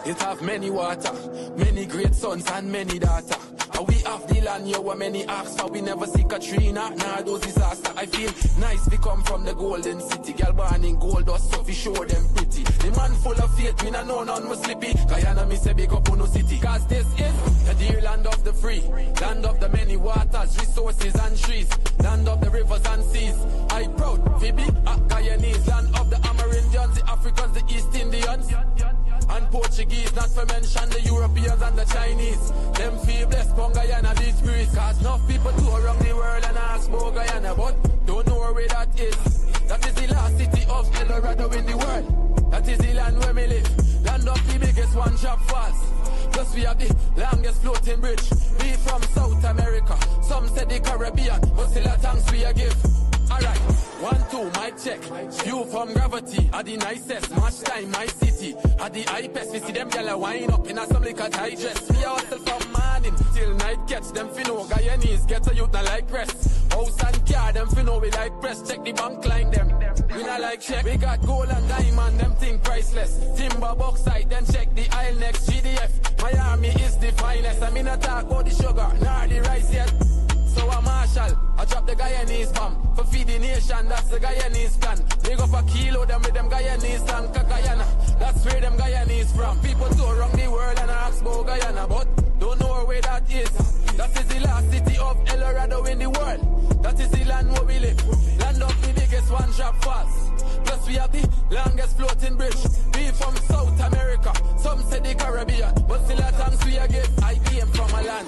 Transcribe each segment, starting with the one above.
It have many water, many great sons and many daughters. We have the land here where many ask for. We never see Katrina, nah those disaster. I feel nice we come from the golden city. Girl born in gold dust, so we show them pretty. The man full of faith, me nah know none was slippy. Guyana me say big up on no city. Cause this is the dear land of the free, land of the many waters, resources and trees, land of the rivers and seas. I proud, Phoebe, Guyanese, land of the Amerindians, the Africans, the East Indians, and Portuguese, not to mention the Europeans and the Chinese. Them feel blessed from Guyana beach breeze. Cause enough people tour around the world and ask about Guyana, but don't know where that is. That is the last city of El Dorado in the world. That is the land where we live. Land of the biggest one drop falls. Plus we have the longest floating bridge. We from South America, some say the Caribbean, but still a thanks we a give. Alright, 1, 2, mic check. View from gravity, are the nicest. Match time, my city, are the hypest. We see them gyal wind up in a some liquor tight dress. We hustle from morning till night catch. Them finno Guyanese, get a youth not like press. House and car, them finno we like press. Check the bank line them, we not like check. We got gold and diamond, them thing priceless. Timber bauxite, then check the aisle next. GDF, Miami is the finest. I mean not talk about the sugar, nor the rice yet. So a marshal, I drop the Guyanese bomb for feed the nation, that's the Guyanese plan. Big up a kilo, them with them Guyanese slang, Guyana, that's where them Guyanese from. People tour around the world and ask about Guyana, but don't know where that is. That is the last city of El Dorado in the world. That is the land where we live. Land of the biggest one drop falls. Plus we have the longest floating bridge. We from South America, some say the Caribbean, but still a thanks we a give. I came from a land,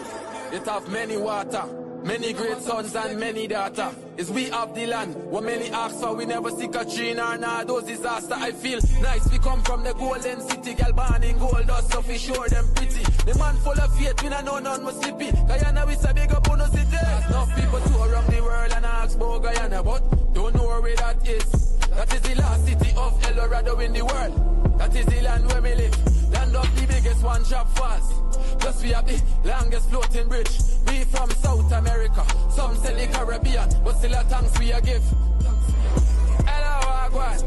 it have many water, many great sons and many daughters. Is we have the land where many ask for. We never see Katrina or nah those disaster. I feel nice we come from the golden city. Girl born in gold dust, so we sure them pretty. The man full of faith, we nah know none was slippy. Guyana we say big up on no city. Enough people tour around the world and ask about Guyana, but don't know where that is. That is the last city of El Dorado in the world. That is the land where we live. Land of the biggest one drop falls. Plus we have the longest floating bridge. We from South America, some say the Caribbean, but still a thanks we a give. Hello, Wagwan.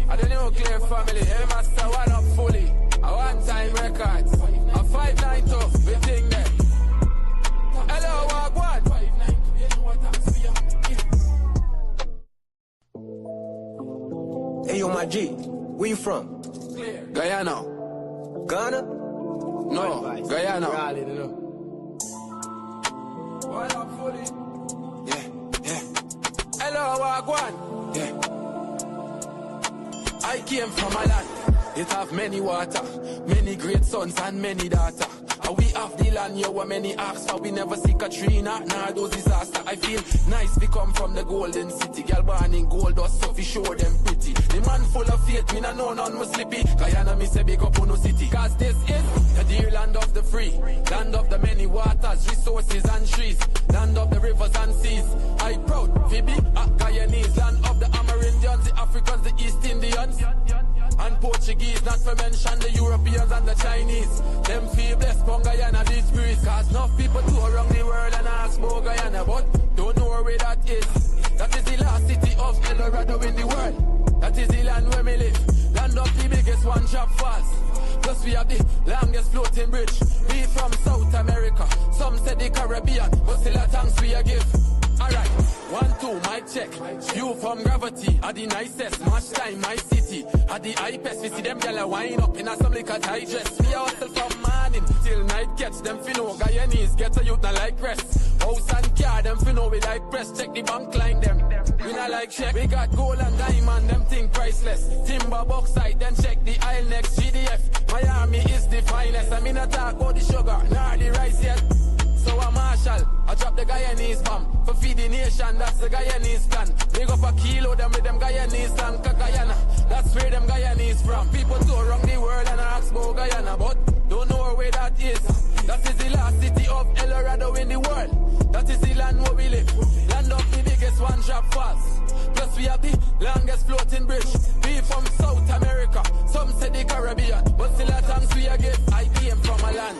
I the nuclear family, every master one up fully. A one-time records, a 592, we think that. Hello, Wagwan. Hey, yo, my G, where you from? Guyana. Ghana? No, Guyana. Yeah. Hello, Wagwan. Yeah. I came from a land, it have many water, many great sons and many daughters. We have the land here where many ask for. We never see Katrina, nah those disaster. I feel nice we come from the golden city. Girl born in gold dust, so we show them pretty. The man full of faith, me nah know none was slippy. Guyana me say big up on no city. Cause this is the dear land of the free, land of the many waters, resources and trees, land of the rivers and seas. I proud, Phoebe, Guyanese, land of the Amerindians, the Africans, the East Indians, and Portuguese, not to mention the Europeans and the Chinese. Them feel blessed from Guyana beach breeze. Cause enough people tour around the world and ask about Guyana, but don't know where that is. That is the last city of El Dorado in the world. That is the land where we live. Land of the biggest one drop falls. Plus we have the longest floating bridge. We from South America, some say the Caribbean, but still a thanks we a give. Alright, 1, 2, mic check. View from gravity, are the nicest. Match time, my city, are the hypest. We see them gyal wind up in a some liquor tight dress. We hustle from morning till night catch. Them finno Guyanese, get a youth not like press. House and car, them finno we like press. Check the bank line them, we not like check. We got gold and diamond, them thing priceless. Timber bauxite, then check the aisle next. GDF, Miami is the finest. I mean not talk about the sugar, nor the rice yet. So a marshal, I drop the Guyanese bomb for feed the nation, that's the Guyanese plan. Big up a kilo, them with them Guyanese slang, Guyana, that's where them Guyanese from. People tour around the world and ask about Guyana, but don't know where that is. That is the last city of El Dorado in the world. That is the land where we live. Land of the biggest one drop falls. Plus we have the longest floating bridge. We from South America, some say the Caribbean, but still a thanks we a give. I came from a land,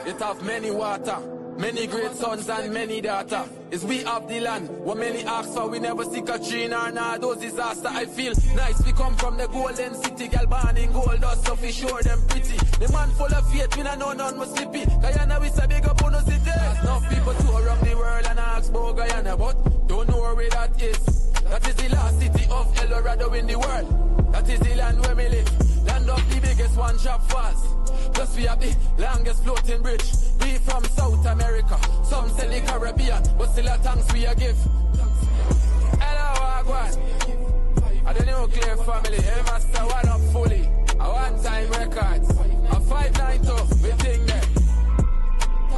it have many water, Many great sons and many daughters. Is we have the land. What many ask for, we never see Katrina or nah, those disaster. I feel nice, we come from the golden city. Girl born in gold dust, so we sure them pretty. The man full of faith, we know none was slippy. Guyana, we say big up on the city. There's enough people to around the world and ask about Guyana, but don't know where that is. That is the last city of El Dorado in the world. That is the land where we live. Land of the biggest one drop fast. Plus we have the longest floating bridge. We from South America. Some say the Caribbean, but still a thanks we a give. Hello, Wagwan. I the nuclear family. Hey, master, one up fully. A one-time records. A 592, we think that.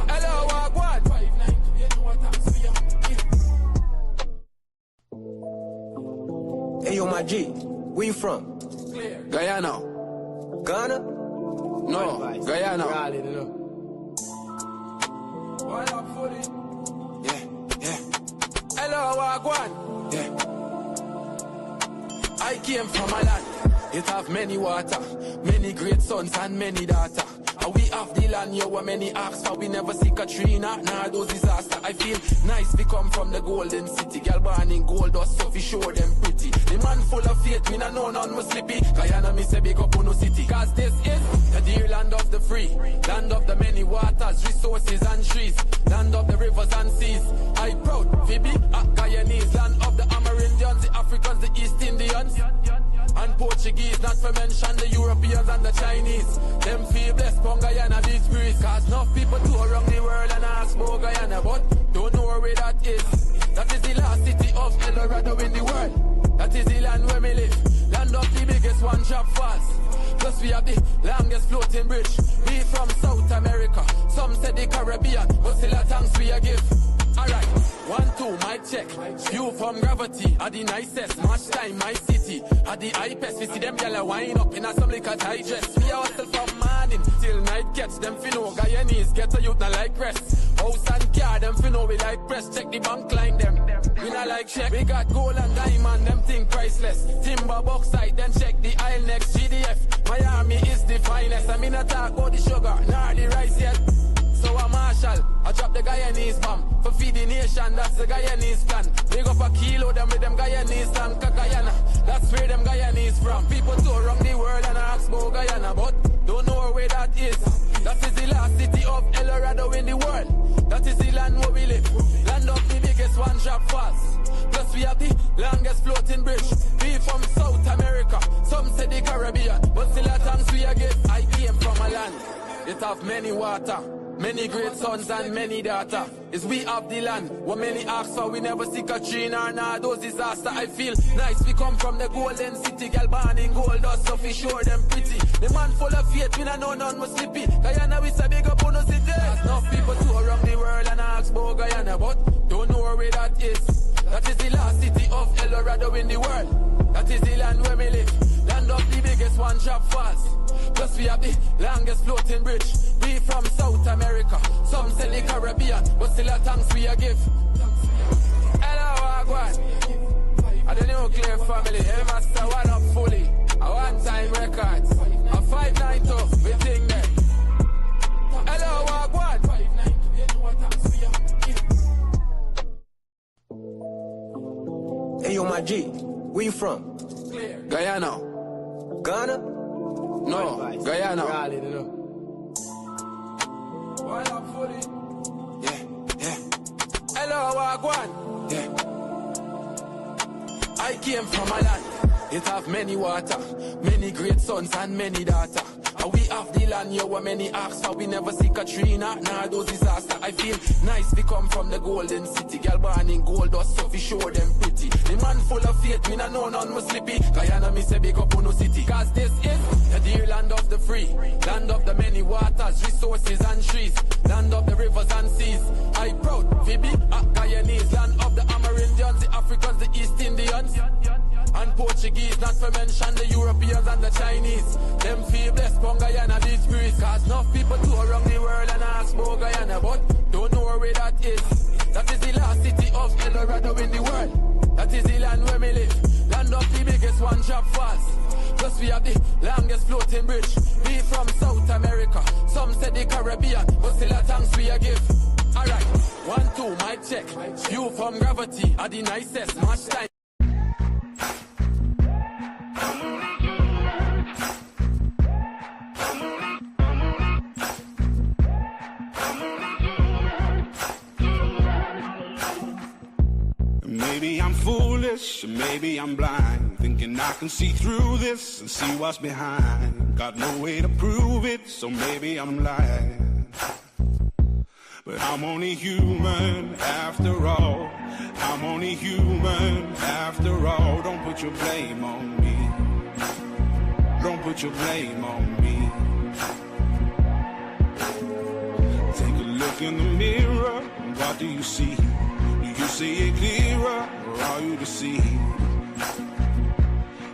Hello, Wagwan. Hey, yo, my G, where you from? Guyana. Ghana? No, Guyana. Yeah. Hello, Wagwan. Yeah. I came from a land. It have many water, many great sons and many daughters. And we have the land, yo, where many ask for. We never see Katrina, nah, those disaster. I feel nice, we come from the golden city. Girl born in gold dust, so we show them pretty. The man full of faith, me no none was slippy. Guyana, me say big up on no city. Cause this is the dear land of the free. Land of the many waters, resources and trees. Land of the rivers and seas. I proud, Phoebe, Guyanese. Land of the Amerindians, the Africans, the East Indians. And Portuguese, not to mention the Europeans and the Chinese. Them feel blessed from Guyana, this breeze. Cause enough people tour around the world and ask about Guyana, but don't know where that is. That is the last city of El Dorado in the world. That is the land where we live. Land of the biggest one drop fast. Plus we have the longest floating bridge. We from South America. Some say the Caribbean, but still a thanks we a give. Alright, 1, 2, mic check. View from gravity, are the nicest. Match time, my city. Are the hypest. We see them gyal wind up in a some liquor tight dress. We hustle from morning till night catch them finno. Guyanese get a youth not like rest. House and car them finno we like press. Check the bank line them. We not like check. We got gold and diamond, them thing priceless. Timber bauxite, then check the aisle next. GDF, Miami is the finest. I mean I talk about the sugar, nah the rice yet. So I'm Marshall, I drop the Guyanese bomb. For feed the nation, that's the Guyanese plan. Big up a kilo, them with them Guyanese slang. Guyana, that's where them Guyanese from. People tour around the world and ask about Guyana, but don't know where that is. That is the last city of El Dorado in the world. That is the land where we live. Land of the biggest one drop fast. Plus we have the longest floating bridge. We from South America, some say the Caribbean, but still a thanks we a give. I came from a land, it have many water, many great sons and many daughters. Is we have the land. What many ask for, we never see Katrina or nah, those disaster. I feel nice, we come from the golden city. Girl born in gold dust, so we sure them pretty. The man full of faith, we know none was slippy. Guyana, we say big up on the city. There's enough people to around the world and ask about Guyana, but don't know where that is. That is the last city of El Dorado in the world. That is the land where we live. Land of the biggest one drop fast. Plus we have the longest floating bridge. We from South America. Some say the Caribbean, but still a thanks we a give. Hello, Wagwan. I the nuclear family. Hey, master, one up fully. A one-time records. A 592, we think that. Hello, Wagwan. Hey, yo, my G, where you from? Guyana. Ghana? No, Guyana. Yeah. Hello, Wagwan. Yeah. I came from a land. It have many water, many great sons and many daughters. And we have the land, yo, where many ask for. We never see Katrina, nah, those disaster. I feel nice, we come from the golden city. Girl born in gold dust, so we show them pretty. The man full of faith, me no none was slippy. Guyana, me say big up on no city. Cause this is the dear land of the free. Land of the many waters, resources and trees. Land of the rivers and seas. I proud, Phoebe, Guyanese. Land of the Amerindians, the Africans, the East Indians. And Portuguese, not to mention the Europeans and the Chinese. Them feel blessed from Guyana, this breeze. Cause enough people tour around the world and ask about Guyana, but don't know where that is. That is the last city of El Dorado in the world. That is the land where we live. Land of the biggest one drop fast. Plus we have the longest floating bridge. We from South America. Some say the Caribbean, but still a thanks we a give. Alright, 1, 2, mic check. You from Gravity are the nicest. Much time. Maybe I'm foolish, maybe I'm blind, thinking I can see through this and see what's behind. Got no way to prove it, so maybe I'm lying. But I'm only human after all. I'm only human after all. Don't put your blame on me. Don't put your blame on me. Take a look in the mirror, what do you see? Do you see it clearer, or are you deceived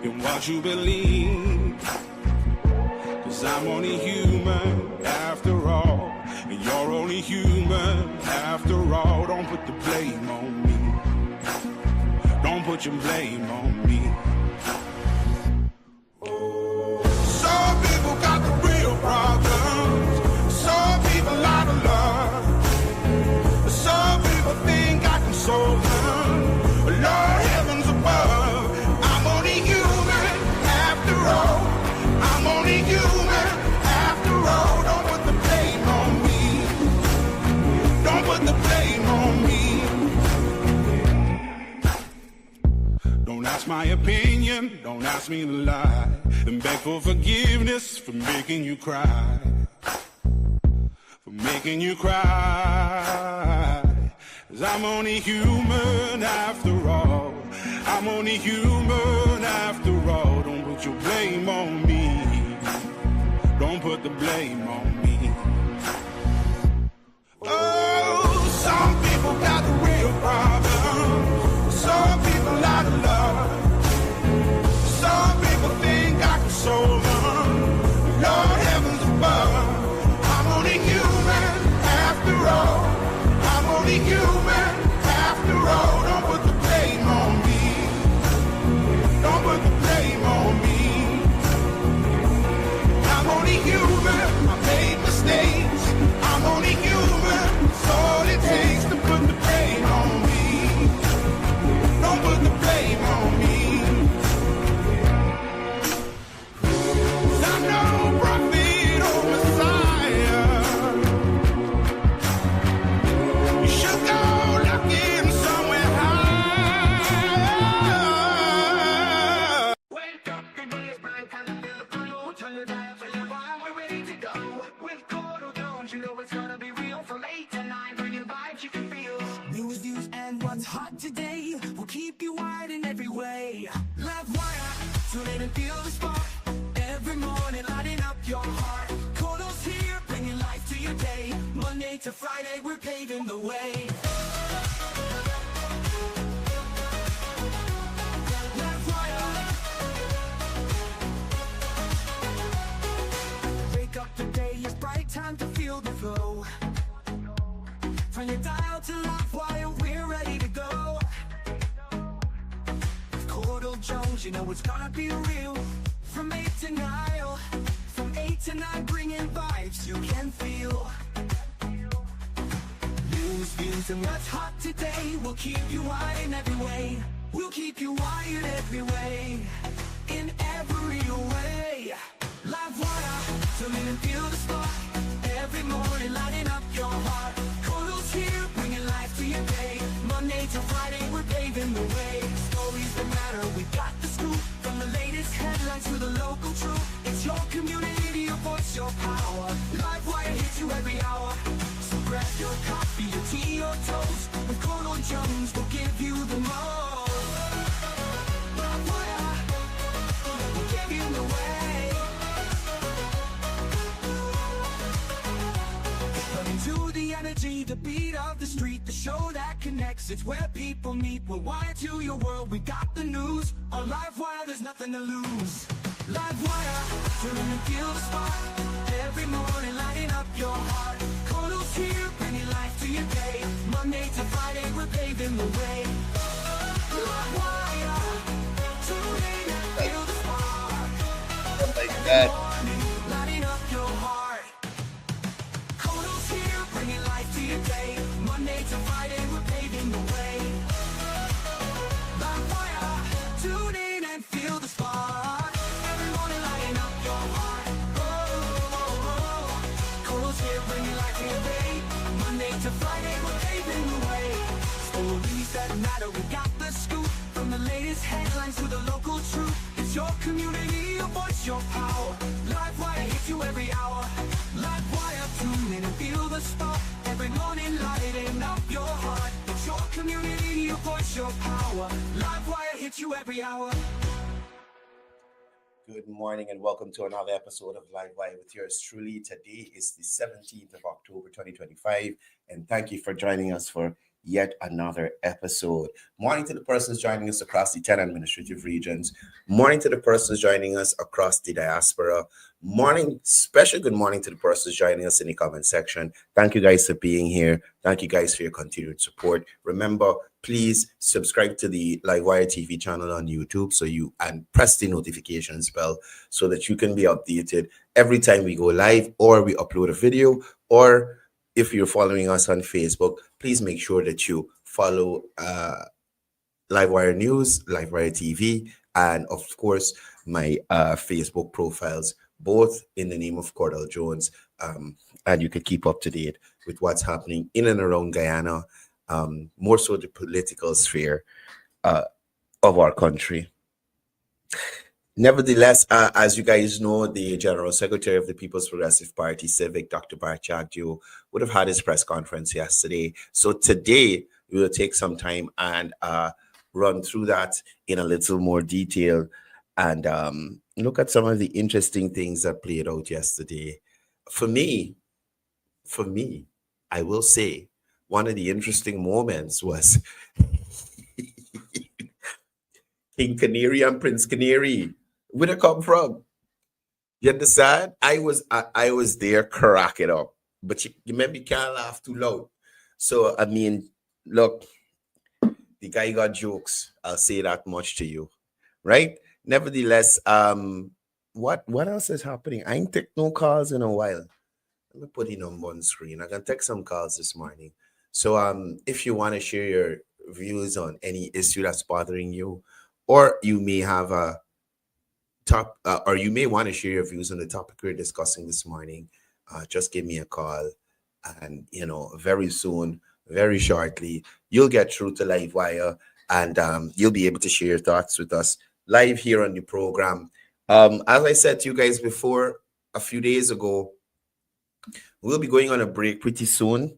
in what you believe? 'Cause I'm only human after all, and you're only human after all. Don't put the blame on me. Don't put your blame on me. Some people got the real problems. Some people out of love. Some people think I can solve them. Lord heavens above, I'm only human after all. I'm only human after all. Don't put the blame on me. Don't put the blame on me. Don't ask my opinion, don't ask me to lie, and beg for forgiveness for making you cry. For making you cry. 'Cause I'm only human after all. I'm only human after all. Don't put your blame on me. Don't put the blame on me. Oh, some people got the real problem. Some people out of love. Some people think I can solve them. Lord heavens above, I'm only human after all. I'm only human after all. Don't put the blame on me. Don't put the blame on me. I'm only human. I made mistakes. I'm only human. It's all it takes to put the blame on me. Don't put the blame on me. 'Cause I'm no prophet or Messiah. You should go looking somewhere high. Wake up, the day is bright, time to feel the blue. Turn it down, feel it fine, we're ready to go. With Courdel Jones, you know it's gonna be real. From 8 to 9, bringing vibes you can feel. News, views, and what's hot today will keep you wide in every way. Livewire, tune in and feel the spark. Every morning, lighting up your heart. Courdel's here, bringing life to your day. Monday to Friday, we're paving the way. Livewire. Wake up, the day is bright, time to feel the flow. Turn your dial to Livewire, we're ready to go. Courdel Jones, you know it's gonna be real. From 8 to 9, from 8 to 9, bringing vibes you can feel. News, views, and what's hot today will keep you wired in every way. We'll keep you wired every way, in every way. Livewire, tune in and feel the spark. Every morning, lighting up your heart. Courdel's here, bringing life to your day. Monday to Friday, we're paving the way. Stories that matter, we got the scoop. From the latest headlines to the local truth. It's your community, your voice, your power. Livewire hits you every hour. So grab your coffee, your tea, or toast. With Courdel Jones, we'll give you the most. Livewire, we'll give you the way. Running to the energy, the beat of the street, the show that connects. It's where people meet. We're wired to your world, we got the news. On Livewire, there's nothing to lose. Livewire, tune in and feel the spark. Every morning, lighting up your heart. Courdel's here, bringing life to your day. Monday to Friday, we're paving the way. Livewire, tune in and feel the spark. Lighting up your heart. Courdel's here, bringing life to your day. to Friday, we're paving the way. Stories that matter, we got the scoop. From the latest headlines to the local truth. It's your community, your voice, your power. Livewire hits you every hour. Livewire, tune in and feel the spark. Every morning lighting up your heart. It's your community, your voice, your power. Livewire hits you every hour. Good morning and welcome to another episode of Livewire with yours truly. Today is the 17th of October 2025 and thank you for joining us for yet another episode. Morning to the persons joining us across the 10 administrative regions. Morning to the persons joining us across the diaspora. Morning, special good morning to the persons joining us in the comment section. Thank you guys for being here. Thank you guys for your continued support. Remember, please subscribe to the Livewire TV channel on YouTube and press the notifications bell so that you can be updated every time we go live or we upload a video, or if you're following us on Facebook, please make sure that you follow Livewire News, Livewire TV, and of course, my Facebook profiles, both in the name of Courdel Jones. And you can keep up to date with what's happening in and around Guyana, more so the political sphere of our country. Nevertheless, as you guys know, the General Secretary of the People's Progressive Party, Civic, Dr. Barchagio, would have had his press conference yesterday. So today, we will take some time and run through that in a little more detail and look at some of the interesting things that played out yesterday. For me, I will say, one of the interesting moments was King Canary and Prince Canary. Where'd it come from? You understand? I was there cracking up, but you maybe can't laugh too loud. So I mean, look, the guy got jokes. I'll say that much to you, right? Nevertheless, what else is happening? I ain't take no calls in a while. Let me put the number on screen. I can take some calls this morning. So if you want to share your views on any issue that's bothering you, or you may have a or you may want to share your views on the topic we're discussing this morning, just give me a call, and very soon, very shortly, you'll get through to Livewire, and you'll be able to share your thoughts with us live here on the program. As I said to you guys before, a few days ago, we'll be going on a break pretty soon.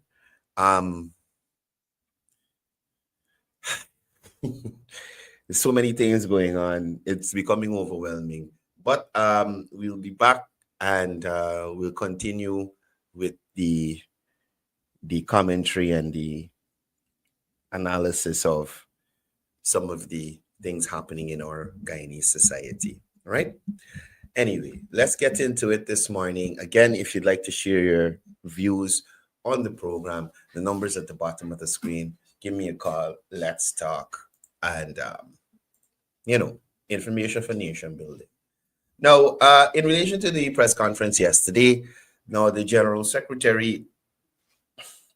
There's so many things going on. It's becoming overwhelming. But we'll be back and we'll continue with the commentary and the analysis of some of the things happening in our Guyanese society. All right? Anyway, let's get into it this morning. Again, if you'd like to share your views on the program, the number's at the bottom of the screen. Give me a call. Let's talk. And, information for nation building. Now, in relation to the press conference yesterday, now the General Secretary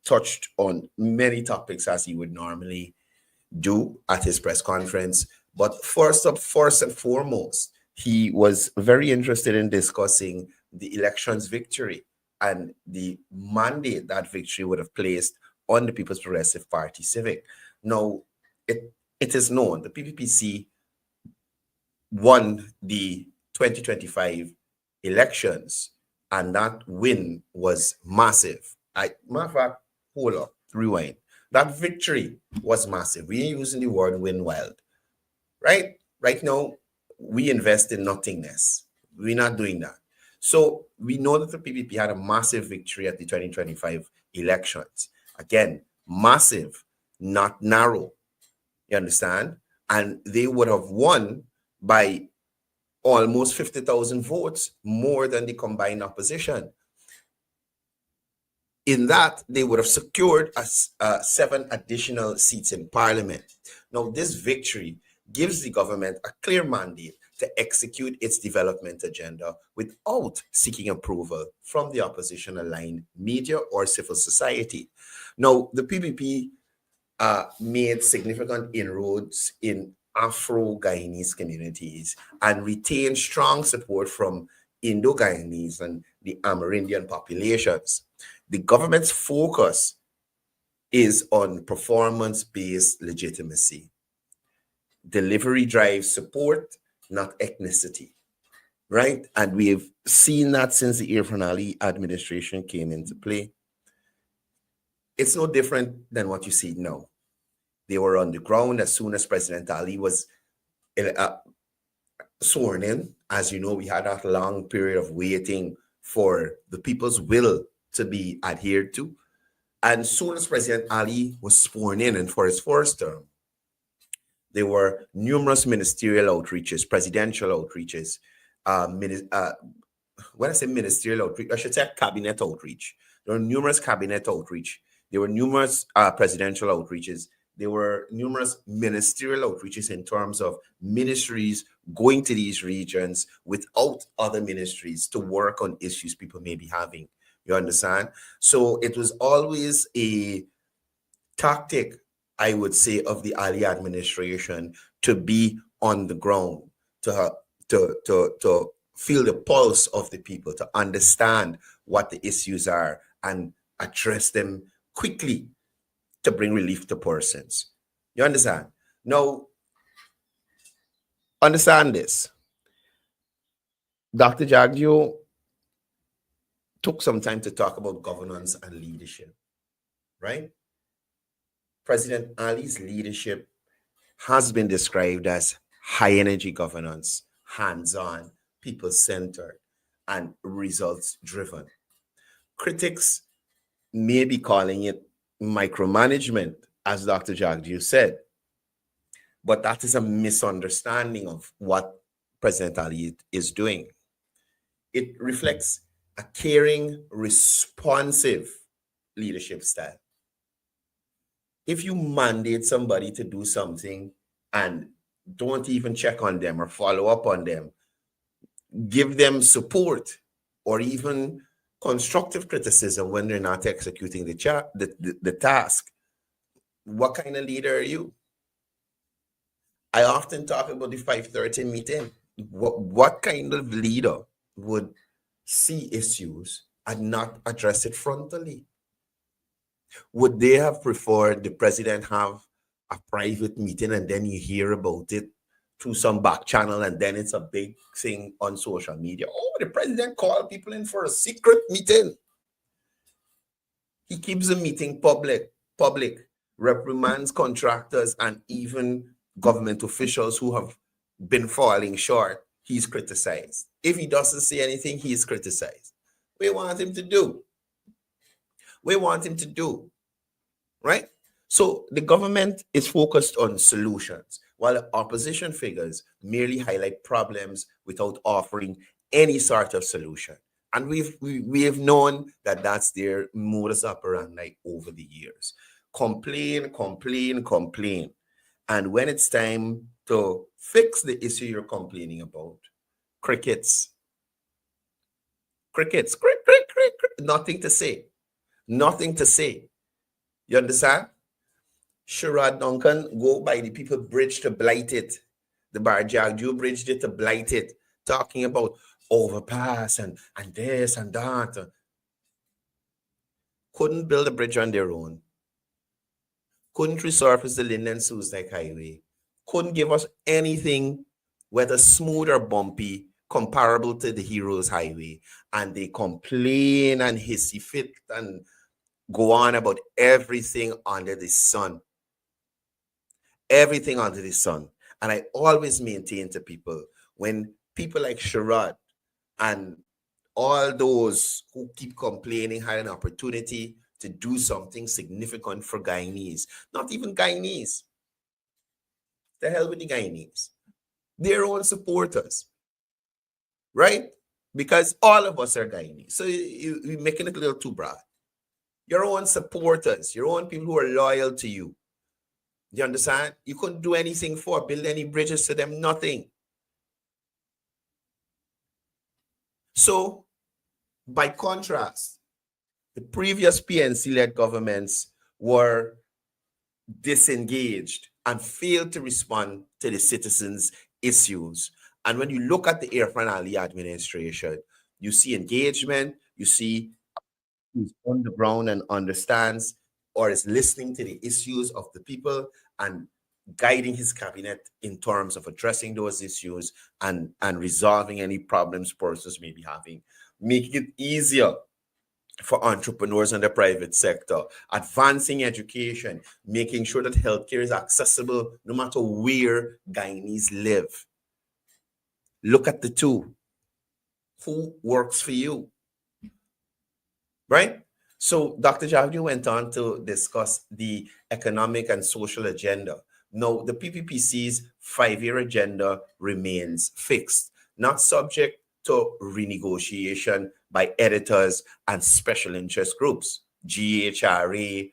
touched on many topics as he would normally do at his press conference. But first and foremost, he was very interested in discussing the election's victory and the mandate that victory would have placed on the People's Progressive Party Civic. Now, it is known the PPPC won the 2025 elections, and that win was massive. Matter of fact, hold up, rewind. That victory was massive. We ain't using the word win wild, right? Right now, we invest in nothingness. We're not doing that. So we know that the PPP had a massive victory at the 2025 elections. Again, massive, not narrow. You understand? And they would have won by almost 50,000 votes, more than the combined opposition. In that, they would have secured 7 additional seats in Parliament. Now, this victory gives the government a clear mandate to execute its development agenda without seeking approval from the opposition-aligned media or civil society. Now, the PPP made significant inroads in Afro-Guyanese communities and retained strong support from Indo-Guyanese and the Amerindian populations. The government's focus is on performance-based legitimacy. Delivery drives support, not ethnicity, right? And we've seen that since the Irfan Ali administration came into play. It's no different than what you see now. They were on the ground as soon as President Ali was sworn in. As you know, we had that long period of waiting for the people's will to be adhered to. And as soon as President Ali was sworn in and for his first term, there were numerous ministerial outreaches, presidential outreaches. When I say ministerial outreach, I should say cabinet outreach. There were numerous cabinet outreach. There were numerous presidential outreaches. There were numerous ministerial outreaches in terms of ministries going to these regions without other ministries to work on issues people may be having. You understand? So it was always a tactic, I would say, of the Ali administration to be on the ground, to feel the pulse of the people, to understand what the issues are and address them quickly to bring relief to persons. You understand? Now, understand this. Dr. Jagdio took some time to talk about governance and leadership, right? President Ali's leadership has been described as high energy governance, hands-on, people-centered, and results-driven. Critics may be calling it micromanagement, as Dr. Jagdio said, but that is a misunderstanding of what President Ali is doing. It reflects a caring, responsive leadership style. If you mandate somebody to do something and don't even check on them or follow up on them, give them support or even constructive criticism when they're not executing the task, what kind of leader are you? I often talk about the 5:30 meeting. What kind of leader would see issues and not address it frontally? Would they have preferred the president have a private meeting and then you hear about it through some back channel and then it's a big thing on social media? Oh, the president called people in for a secret meeting. He keeps the meeting public, reprimands contractors and even government officials who have been falling short. He's criticized. If he doesn't say anything, he is criticized. We want him to do. Right? So the government is focused on solutions, while the opposition figures merely highlight problems without offering any sort of solution. And we have known that that's their modus operandi over the years. Complain. And when it's time to fix the issue you're complaining about, crickets. Nothing to say. You understand? Sherrod Duncan go by the people bridge to blight it. The Barjagju bridge to blight it, talking about overpass and this and that. Couldn't build a bridge on their own. Couldn't resurface the Linden Suzdike Highway. Couldn't give us anything, whether smooth or bumpy, comparable to the Heroes Highway. And they complain and hissy fit and go on about everything under the sun. Everything under the sun. And I always maintain to people, when people like Sherrod and all those who keep complaining had an opportunity to do something significant for Guyanese, not even Guyanese. The hell with the Guyanese. Their own supporters. Right? Because all of us are Guyanese. So you're making it a little too broad. Your own supporters, your own people who are loyal to you. You understand? You couldn't do anything build any bridges to them, nothing. So, by contrast, the previous PNC-led governments were disengaged and failed to respond to the citizens' issues. And when you look at the Irfan Ali administration, you see engagement, you see who's on the ground and understands or is listening to the issues of the people and guiding his cabinet in terms of addressing those issues and resolving any problems persons may be having, making it easier for entrepreneurs in the private sector, advancing education, making sure that healthcare is accessible no matter where Guyanese live. Look at the two. Who works for you? Right? So Dr. Javdi went on to discuss the economic and social agenda. No, the PPPC's 5-year agenda remains fixed, not subject to renegotiation by editors and special interest groups, GHRA,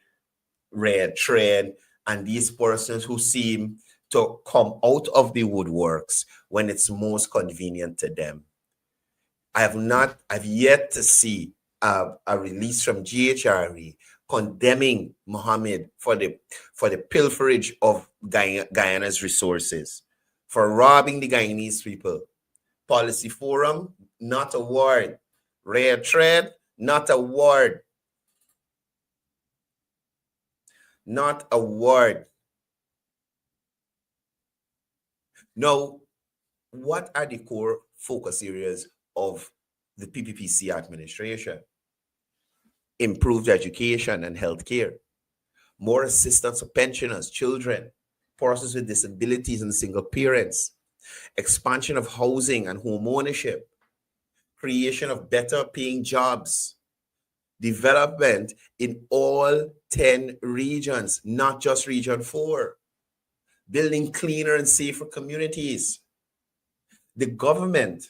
Red Trade, and these persons who seem to come out of the woodworks when it's most convenient to them. I've yet to see a release from GHRA condemning Mohammed for the pilferage of Guyana's resources, for robbing the Guyanese people. Policy Forum, not a word. Rare Trade, not a word. Not a word. Now, what are the core focus areas of the PPPC administration? Improved education and healthcare, more assistance for pensioners, children, persons with disabilities and single parents, expansion of housing and home ownership, creation of better paying jobs, development in all 10 regions, not just Region 4, building cleaner and safer communities. The government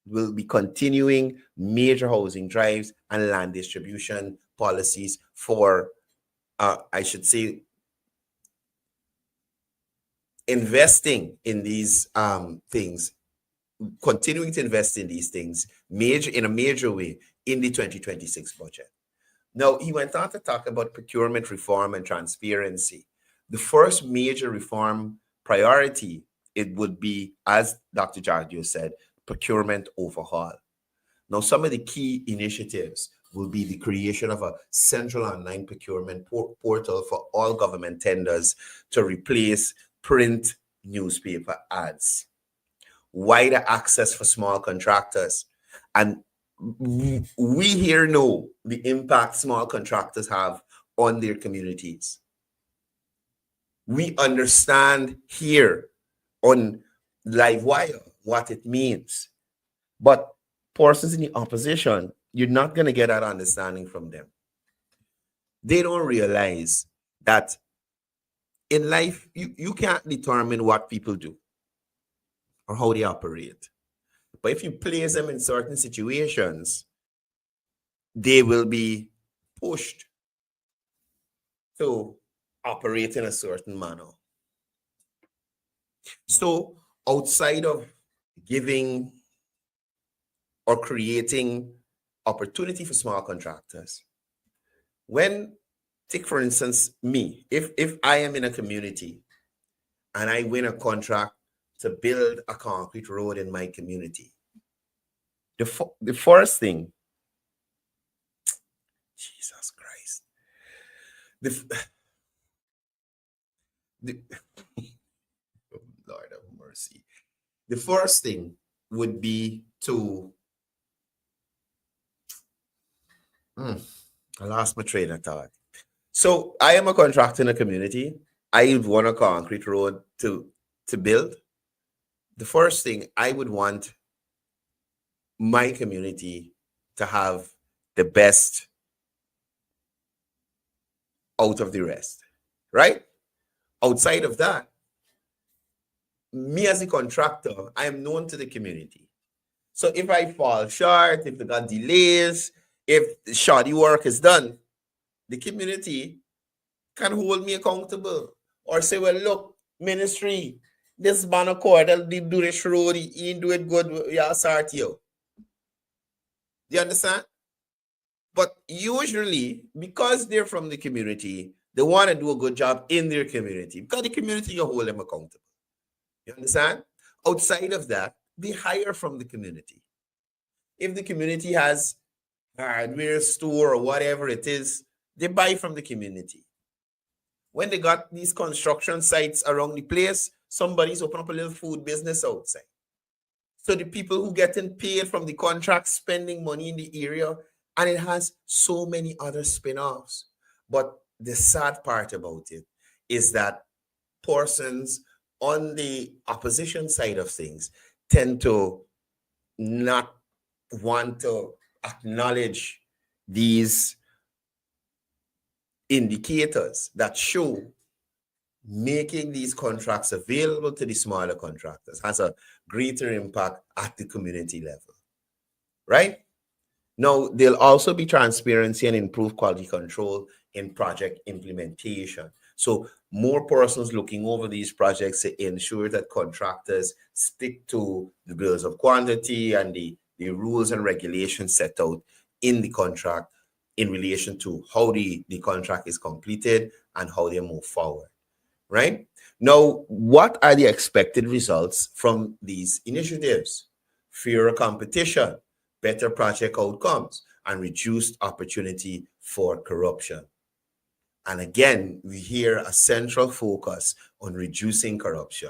will be continuing major housing drives and land distribution policies for, I should say, investing in these things, continuing to invest in these things in a major way in the 2026 budget. Now, he went on to talk about procurement reform and transparency. The first major reform priority, it would be, as Dr. Jardio said, procurement overhaul. Now, some of the key initiatives will be the creation of a central online procurement portal for all government tenders to replace print newspaper ads, wider access for small contractors. And we here know the impact small contractors have on their communities. We understand here on Livewire what it means. But persons in the opposition, you're not going to get that understanding from them. They don't realize that in life, you can't determine what people do or how they operate. But if you place them in certain situations, they will be pushed to operate in a certain manner. So outside of giving or creating opportunity for small contractors, take for instance me, if I am in a community and I win a contract to build a concrete road in my community, the first thing, Jesus Christ, Lord have mercy. The first thing would be to, I lost my train of thought. So I am a contractor in a community. I want a concrete road to build. The first thing, I would want my community to have the best out of the rest, right? Outside of that, me as a contractor, I am known to the community. So if I fall short, if they got delays, if the shoddy work is done, the community can hold me accountable or say, well, look, ministry, this man of Courdel did do this road, he didn't do it good, yeah, start you. Do you understand? But usually, because they're from the community, they want to do a good job in their community because the community will hold them accountable. You understand? Outside of that, they hire from the community. If the community has a hardware store or whatever it is, they buy from the community. when they got these construction sites around the place, somebody's open up a little food business outside. So the people who getting paid from the contract spending money in the area, and it has so many other spin-offs. But the sad part about it is that persons on the opposition side of things tend to not want to acknowledge these indicators that show making these contracts available to the smaller contractors has a greater impact at the community level, right? Now, there'll also be transparency and improved quality control in project implementation. So more persons looking over these projects to ensure that contractors stick to the bills of quantity and the rules and regulations set out in the contract in relation to how the contract is completed and how they move forward, right? Now, what are the expected results from these initiatives? Fairer competition, better project outcomes, and reduced opportunity for corruption. And again, we hear a central focus on reducing corruption.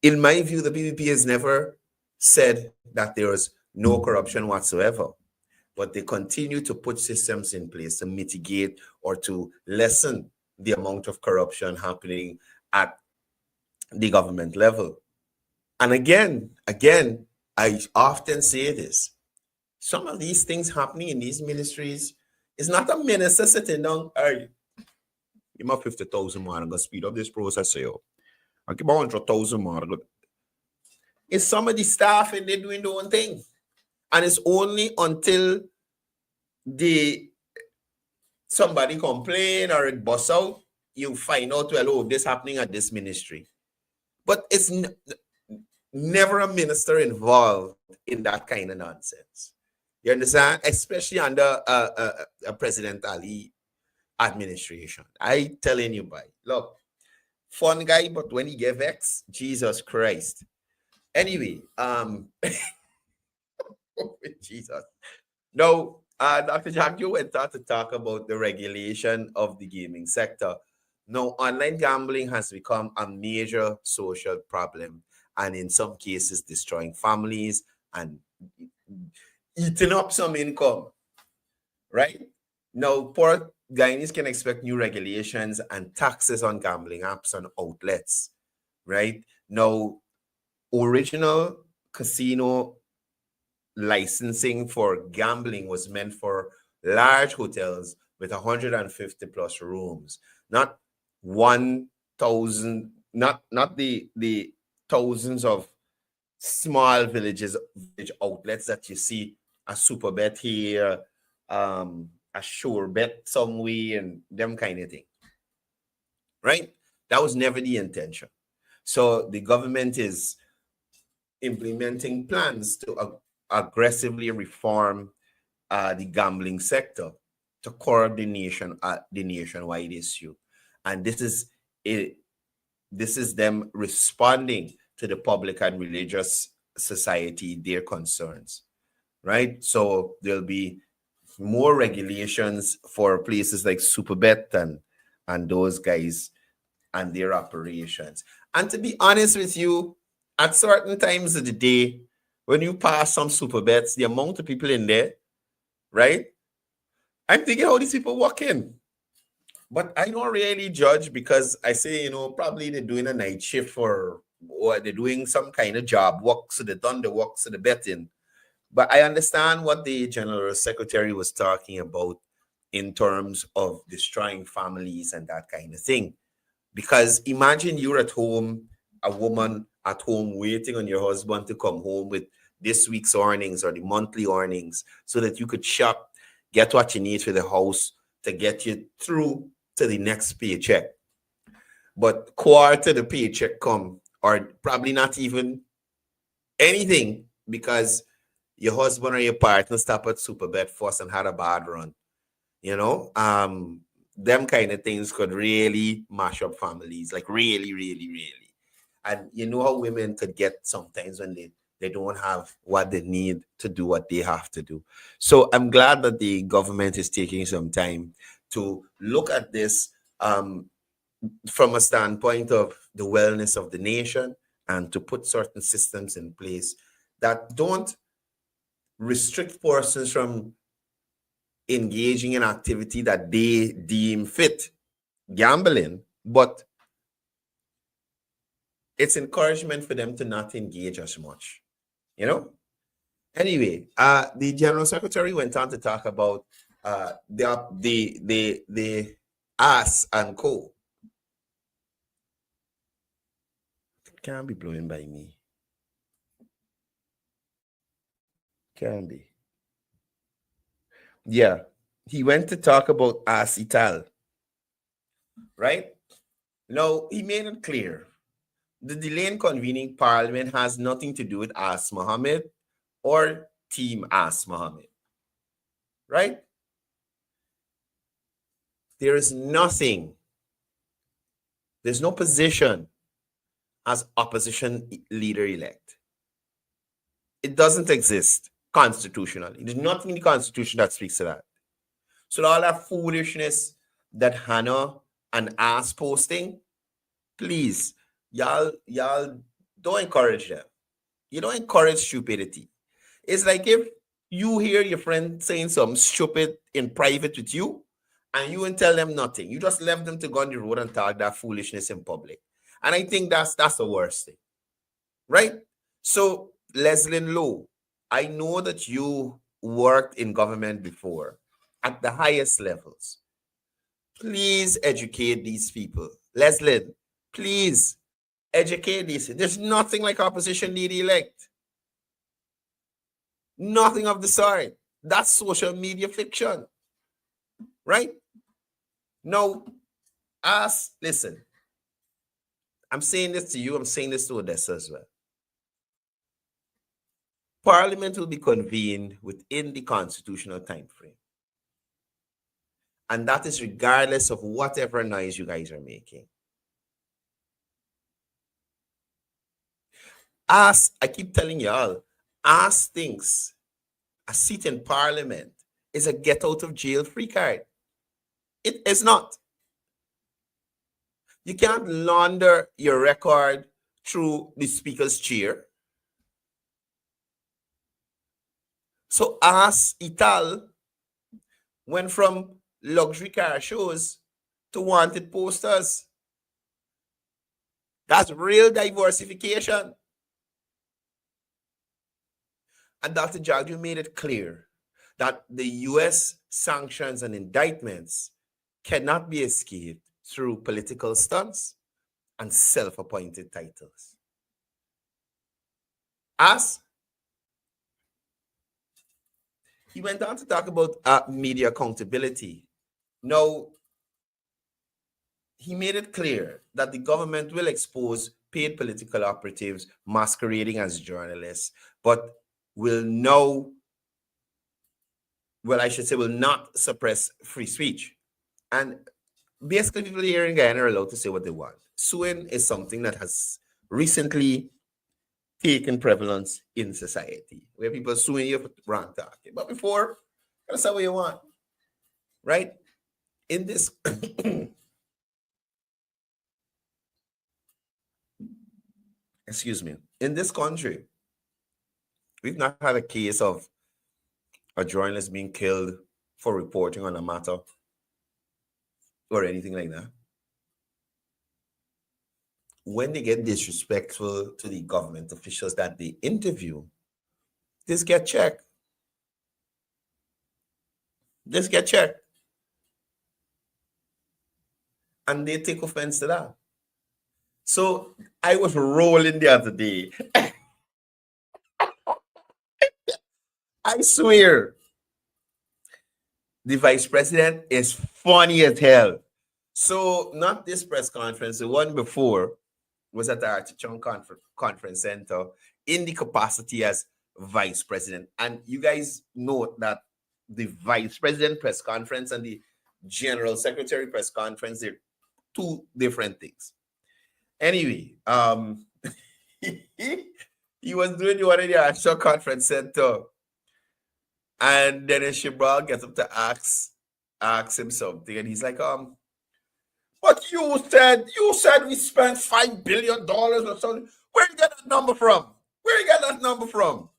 In my view, the PPP has never said that there is no corruption whatsoever, but they continue to put systems in place to mitigate or to lessen the amount of corruption happening at the government level. And again, I often say this, some of these things happening in these ministries is not a minister sitting down, hey, give me 50,000 more, I'm going to speed up this process here. I'll give me 100,000 more. It's some of the staff and they're doing their own thing. And it's only until somebody complain or it busts out, you find out, well, oh, this happening at this ministry. But it's never a minister involved in that kind of nonsense. You understand? Especially under President Ali administration. I telling you, boy, look, fun guy, but when he gave X, Jesus Christ. Anyway, Jesus. Now, Dr. Jack, you went on to talk about the regulation of the gaming sector. Now, online gambling has become a major social problem, and in some cases, destroying families and eating up some income, right? Now, poor Guyanese can expect new regulations and taxes on gambling apps and outlets, right? Now, original casino licensing for gambling was meant for large hotels with 150 plus rooms, not 1,000, not the thousands of small village outlets that you see, a super bet here, a sure bet somewhere, and them kind of thing, right? That was never the intention. So the government is implementing plans to aggressively reform the gambling sector to curb the nationwide issue. And this is them responding to the public and religious society, their concerns, right? So there'll be more regulations for places like Superbet and those guys and their operations. And to be honest with you, at certain times of the day, when you pass some Superbets, the amount of people in there, right? I'm thinking how these people walk in. But I don't really judge because I say, probably they're doing a night shift or they're doing some kind of job work, so they done the work, so they're betting. But I understand what the General Secretary was talking about in terms of destroying families and that kind of thing. Because imagine you're at home, a woman at home waiting on your husband to come home with this week's earnings or the monthly earnings so that you could shop, get what you need for the house to get you through to the next paycheck. But quarter the paycheck come, or probably not even anything, because your husband or your partner stopped at Superbet first and had a bad run. Them kind of things could really mash up families, like really, really, really. And you know how women could get sometimes when they don't have what they need to do what they have to do. So I'm glad that the government is taking some time to look at this from a standpoint of the wellness of the nation, and to put certain systems in place that don't restrict persons from engaging in activity that they deem fit, gambling, but it's encouragement for them to not engage as much, you know. Anyway, the General Secretary went on to talk about the ass and co. It can't be blowing by me. Can be. Yeah, he went to talk about ass ital, right? Now, he made it clear the delay in convening Parliament has nothing to do with Ask Mohammed or Team Ask Mohammed, right? There is nothing, there's no position as opposition leader-elect. It doesn't exist constitutionally. There's nothing in the Constitution that speaks to that. So all that foolishness that Hannah and Ask posting, please, y'all don't encourage them. You don't encourage stupidity. It's like if you hear your friend saying something stupid in private with you, and you won't tell them nothing. You just left them to go on the road and talk that foolishness in public. And I think that's the worst thing, right? So, Leslie Lowe, I know that you worked in government before at the highest levels. Please educate these people. Leslie, please educate these. There's nothing like opposition leader-elect. Nothing of the sort. That's social media fiction, right? Now, listen, I'm saying this to you, I'm saying this to Odessa as well. Parliament will be convened within the constitutional time frame. And that is regardless of whatever noise you guys are making. I keep telling y'all, thinks a seat in Parliament is a get out of jail free card. It is not. You can't launder your record through the speaker's chair. So Ask Ital went from luxury car shows to wanted posters. That's real diversification. And Dr. Jagdu made it clear that the U.S. sanctions and indictments cannot be escaped through political stunts and self-appointed titles. He went on to talk about media accountability. Now, he made it clear that the government will expose paid political operatives masquerading as journalists, but will not suppress free speech. And basically, people here in Guyana are allowed to say what they want. Suing is something that has recently taken prevalence in society, where people are suing you for wrong talking. But before, you gotta say what you want, right? In this, excuse me, in this country, we've not had a case of a journalist being killed for reporting on a matter or anything like that. When they get disrespectful to the government officials that they interview, this get checked. And they take offense to that. So I was rolling the other day. I swear, the vice president is funny as hell. So not this press conference, the one before was at the Artichon Conference Center in the capacity as vice president. And you guys note that the vice president press conference and the general secretary press conference, they're two different things. Anyway, he was doing the one in the Artichon Conference Center. And then Shibral gets up to ask him something. And he's like, But you said we spent $5 billion or something. Where you get that number from? Where you get that number from?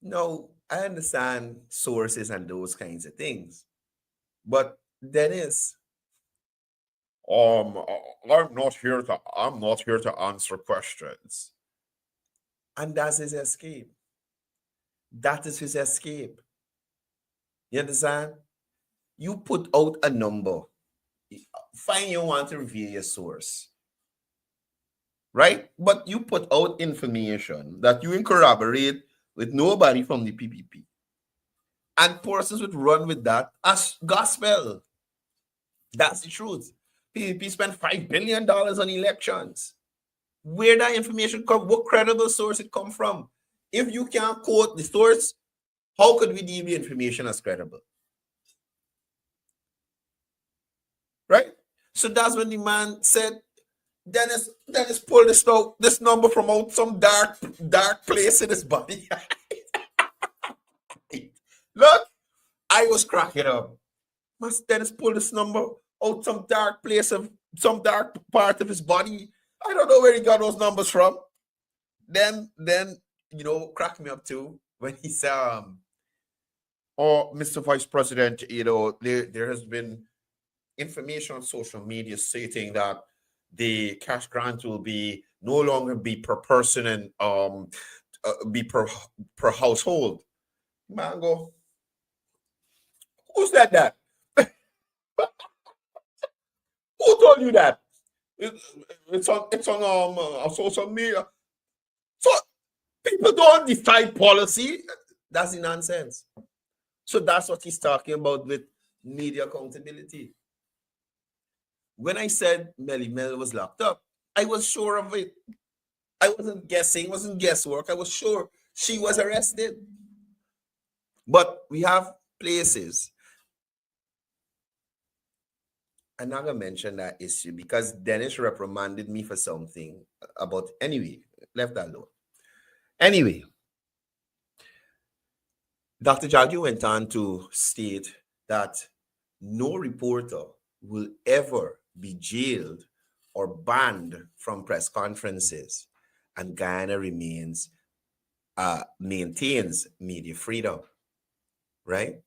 No, I understand sources and those kinds of things. But Dennis, I'm not here to answer questions. And that's his escape. That is his escape. You understand? You put out a number. Fine, you want to reveal your source. Right? But you put out information that you corroborate with nobody from the PPP. And persons would run with that as gospel. That's the truth. PPP spent $5 billion on elections. Where that information come, what credible source it come from? If you can't quote the source, how could we deem the information as credible? Right? So that's when the man said, Dennis pull this number from out some dark place in his body. Look, I was cracking up. Must Dennis pull this number out some dark place of some dark part of his body? I don't know where he got those numbers from. Then crack me up too when he said, "Oh, Mr. Vice President, there has been information on social media stating that the cash grant will be no longer be per person and be per household." Mango, who said that? Who told you that? It's on social media. So people don't decide policy. That's the nonsense. So that's what he's talking about with media accountability. When I said Melly Mel was locked up, I was sure of it. I wasn't guessing, it wasn't guesswork. I was sure she was arrested. But we have places. I'm not going to mention that issue because Dennis reprimanded me for something about, anyway, left that alone. Anyway, Dr. Jaggi went on to state that no reporter will ever be jailed or banned from press conferences, and Guyana maintains media freedom, right?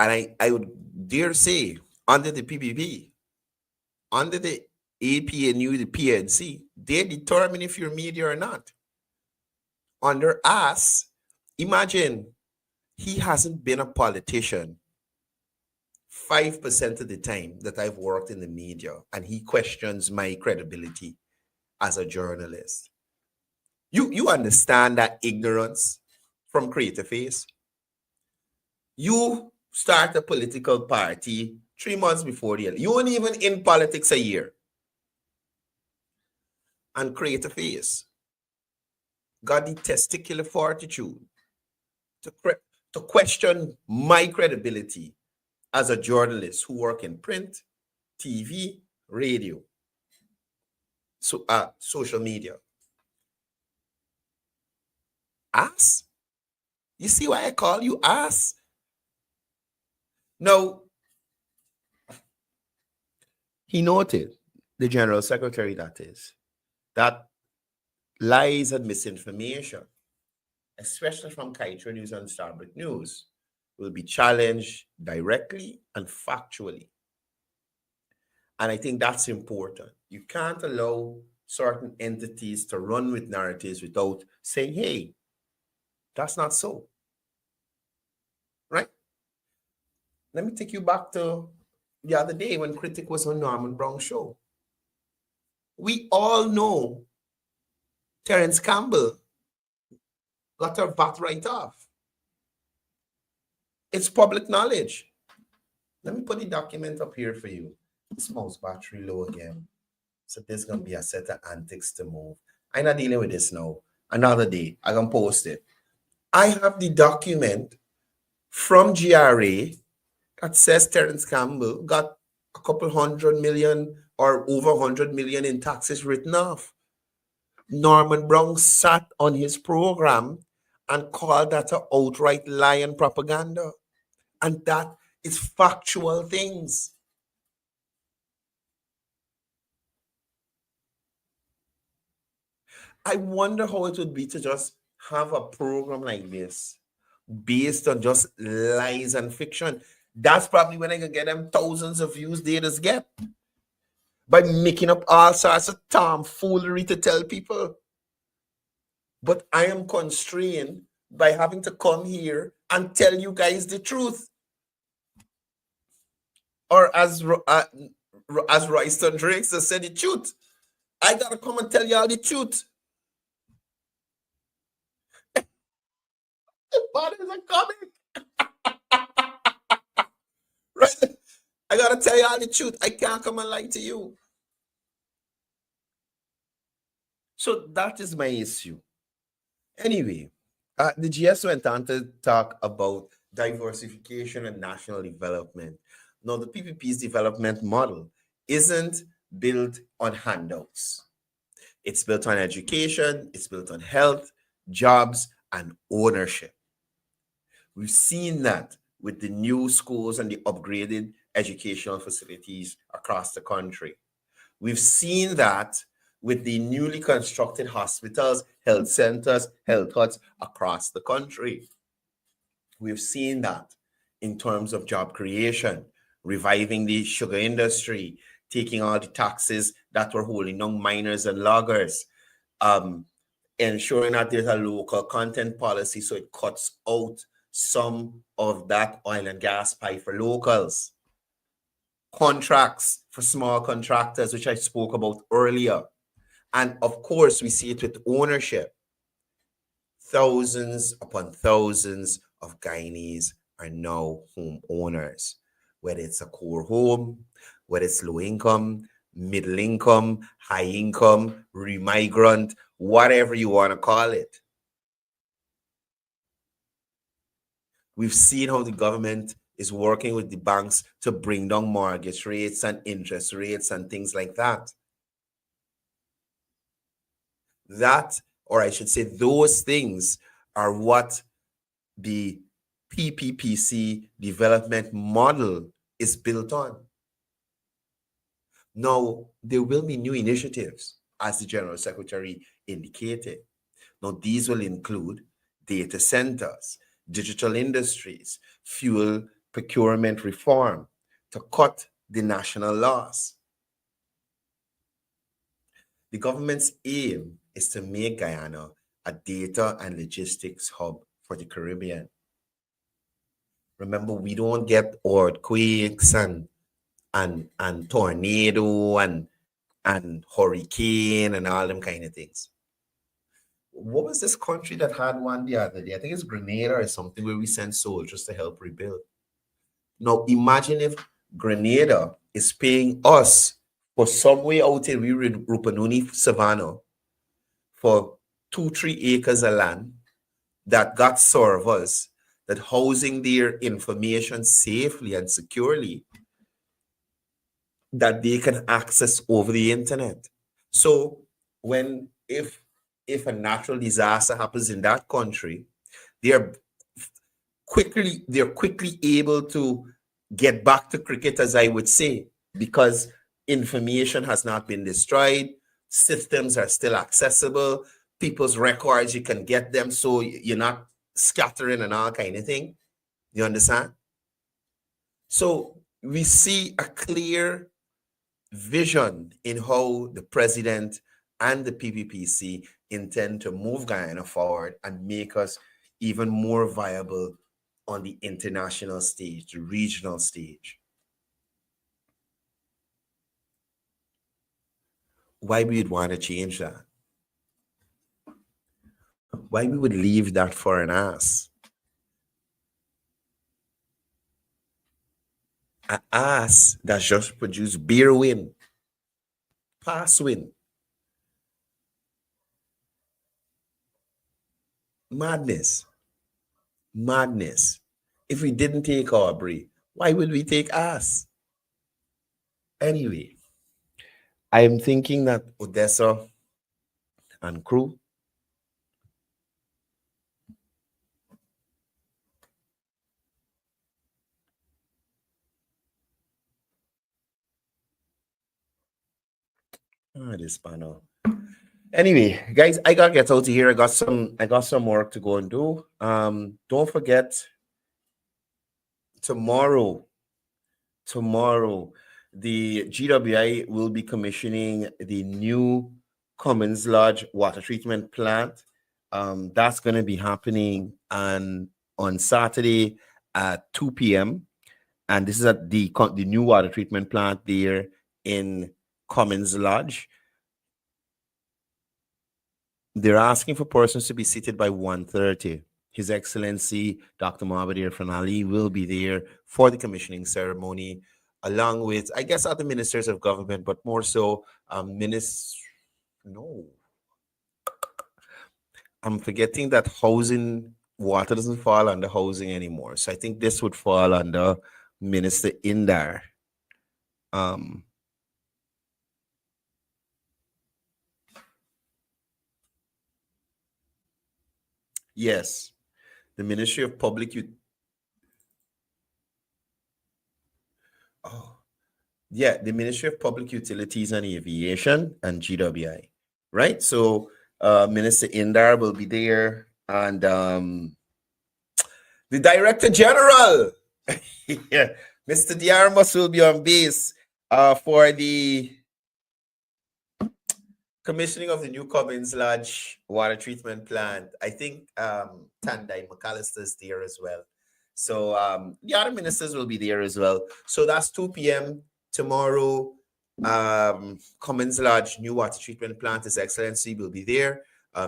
And I would dare say, under the PPP, under the APNU, the PNC, they determine if you're media or not. Under us, imagine he hasn't been a politician 5% of the time that I've worked in the media, and he questions my credibility as a journalist. You understand that ignorance from Creative Face? You start a political party 3 months before the election. You weren't even in politics a year. And Creative Face got the testicular fortitude to question my credibility as a journalist who work in print, TV, radio, social media. Ass? You see why I call you ass? No. He noted, the General Secretary that is, that lies and misinformation, especially from Kaitra News and Starbrick News, will be challenged directly and factually. And I think that's important. You can't allow certain entities to run with narratives without saying, hey, that's not so. Right? Let me take you back to the other day when Critic was on Norman Brown's show. We all know Terence Campbell got her VAT write-off. It's public knowledge. Let me put the document up here for you. This mouse battery low again. So there's going to be a set of antics to move. I'm not dealing with this now. Another day, I can post it. I have the document from GRA that says Terence Campbell got a couple $100 million or over $100 million in taxes written off. Norman Brown sat on his program and called that an outright lie and propaganda. And that It's factual things. I wonder how it would be to just have a program like this based on just lies and fiction. That's probably when I can get them thousands of views they just get by making up all sorts of tomfoolery to tell people. But I am constrained by having to come here and tell you guys the truth. Or as Royston Drakes has said, the truth. I gotta come and tell y'all the truth. What is a comic? Right? I gotta tell y'all the truth. I can't come and lie to you. So that is my issue. Anyway, the GS went on to talk about diversification and national development. Now, the PPP's development model isn't built on handouts. It's built on education, it's built on health, jobs, and ownership. We've seen that with the new schools and the upgraded educational facilities across the country. We've seen that with the newly constructed hospitals, health centers, health huts across the country. We've seen that in terms of job creation, reviving the sugar industry, taking all the taxes that were holding down miners and loggers, ensuring that there's a local content policy so it cuts out some of that oil and gas pie for locals. Contracts for small contractors, which I spoke about earlier. And of course, we see it with ownership. Thousands upon thousands of Guyanese are now homeowners, whether it's a core home, whether it's low income, middle income, high income, remigrant, whatever you want to call it. We've seen how the government is working with the banks to bring down mortgage rates and interest rates and things like that. That, or I should say, those things are what the PPPC development model is built on. Now, there will be new initiatives, as the General Secretary indicated. Now, these will include data centers, digital industries, fuel procurement reform to cut the national loss. The government's aim is to make Guyana a data and logistics hub for the Caribbean. Remember, we don't get earthquakes and tornado and hurricane and all them kind of things. What was this country that had one the other day? I think it's Grenada or something, where we sent soldiers to help rebuild. Now, imagine if Grenada is paying us for some way out in Rupanuni Savannah for 2-3 acres of land that got servers, that housing their information safely and securely, that they can access over the internet. So if a natural disaster happens in that country, they're quickly able to get back to cricket, as I would say, because information has not been destroyed, systems are still accessible, people's records, you can get them, so you're not scattering and all kind of thing. You understand? So we see a clear vision in how the president and the PPPC intend to move Guyana forward and make us even more viable on the international stage, the regional stage. Why we would want to change that? Why we would leave that for an ass? An ass that just produced beer win, pass win. Madness. Madness. If we didn't take Aubrey, why would we take ass? Anyway, I am thinking that Odessa and crew This panel. Anyway, guys, I gotta get out of here. I got some work to go and do. Don't forget tomorrow, the GWI will be commissioning the new Cummins Lodge water treatment plant. That's going to be happening on Saturday at 2 p.m. And this is at the new water treatment plant there in Cummins Lodge. They're asking for persons to be seated by 1:30. His Excellency Dr. Mohamed Fanali will be there for the commissioning ceremony, along with, I guess, other ministers of government, but more so, I'm forgetting that water doesn't fall under housing anymore. So I think this would fall under Minister Indar. Yes, the Ministry of Public the Ministry of Public Utilities and Aviation and GWI, right? So Minister Indar will be there, and the Director General, yeah, Mr. Diarmas will be on base for the commissioning of the new Cummins Lodge water treatment plant. I think Tandai McAllister is there as well. So the other ministers will be there as well. So that's 2 p.m. tomorrow. Cummins Lodge new water treatment plant, His Excellency will be there.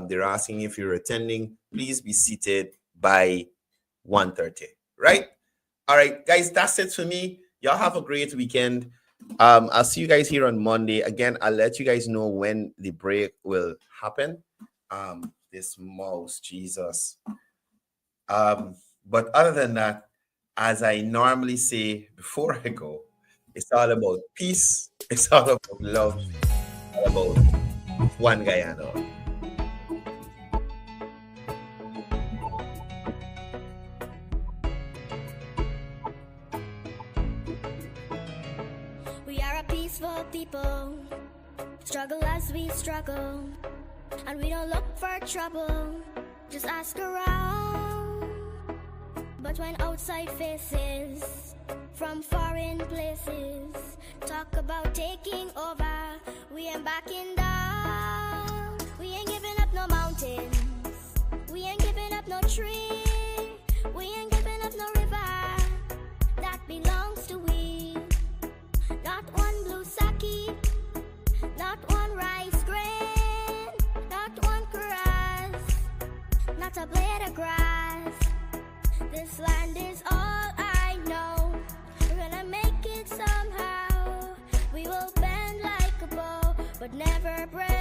They're asking if you're attending, please be seated by 1:30. Right? All right, guys, that's it for me. Y'all have a great weekend. I'll see you guys here on Monday. Again, I'll let you guys know when the break will happen. This mouse, Jesus. But other than that, as I normally say before I go, it's all about peace. It's all about love. It's all about one Guyana. People struggle as we struggle, and we don't look for trouble, just ask around. But when outside faces from foreign places talk about taking over, we ain't backing down. We ain't giving up no mountains, we ain't giving up no tree, we ain't giving up no river that belongs to we. Not one blue sake, not one rice grain, not one grass, not a blade of grass. This land is all I know. We're gonna make it somehow. We will bend like a bow, but never break.